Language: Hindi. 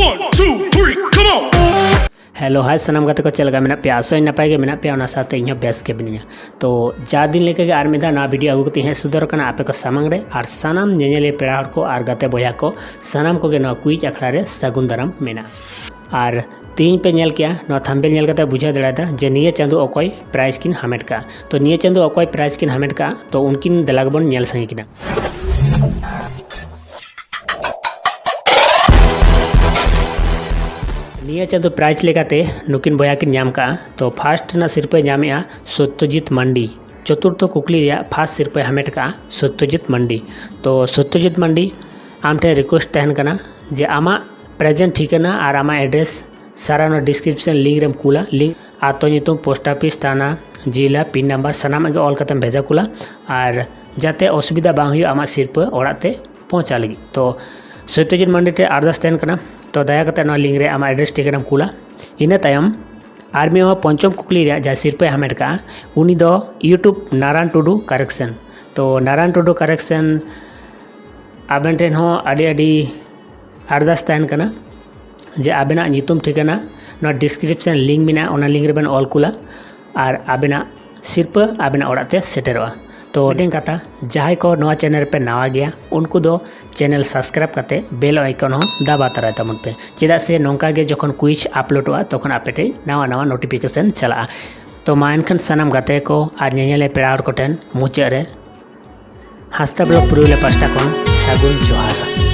1, 2, 3, come on! हेलो हाय सनम गाते को चल गया मेना पे आसो नपाय के मेना पे ओना साथे इन बेस के बिनिया तो जा दिन लेके आर मिदा ना वीडियो आगु कती है सुदर कना आपे को सामंग रे आर सनम नेनेले पेड़ा हड़ को आर गाते बोया को सनम को गे न कुइज अखड़ा रे सगुन दाराम मेना आर तीन पे नेल किया न थंबनेल नेल कते बुझा दड़ा जे निये चांदो अकोय प्राइज किन हामेट का तो निये चांदो अकोय प्राइज किन हामेट का तो उनकिन दलागबन नेल संगे किना निया चांदो प्राइज लेकाते नुकिन बया किन नाम का तो फास्ट ना सिरपे नामेआ सत्यजित मंडी चतुर्थ कुकली रिया फास्ट सिरपे हामेट का सत्यजित मंडी तो सत्यजित मंडी आमठे रिक्वेस्ट तहन कना जे आमा प्रेजेंट ठिकाना और आमा एड्रेस सारा ना डिस्क्रिप्शन लिंक रेम कूला लिंक आतो नितुम पोस्ट ऑफिस थाना जिला पिन नंबर सनाम आगे ऑल कतम भेजा कूला और जाते असुविधा बांग हुई आमा सिरपे ओड़ाते पहुंचा लगी तो सत्यजित मंडी टे आरदास तहन कना तो दया करते ना लिंक रे आमा एड्रेस ठिकाना कूला इना तायम आर्मी हो पंचम कुकली रे जा सिरपे हामेट का उनी दो यूट्यूब नारायण टुडू करेक्शन तो नारायण टुडू करेक्शन आबेन ठेन हो अडी अडी आरदास तहन कना जे आबेना नितुम ठिकाना ना डिस्क्रिप्शन लिंक मेना ओना लिंक रेबेन ऑल कूला और आबेना सिरपा आबेना ओड़ाते सेटेरोआ तो मिटें कथा जहां को नवा चैनल पे नवा गया उनको दो चैनल सब्सक्राइब करते बेल आइकन हो दाबा तराय तमन पे चेदा से नौका गे जखन क्विज अपलोडवा तखन आपेटे नवा नवा नोटिफिकेशन चला तो मा एनखान सनाम गाते को और नेनेले पेड़ा हड़ को ठेन मुचाद रे हास्ता ब्लॉग पुरुलिया पास्टा खन सागुन जोहार।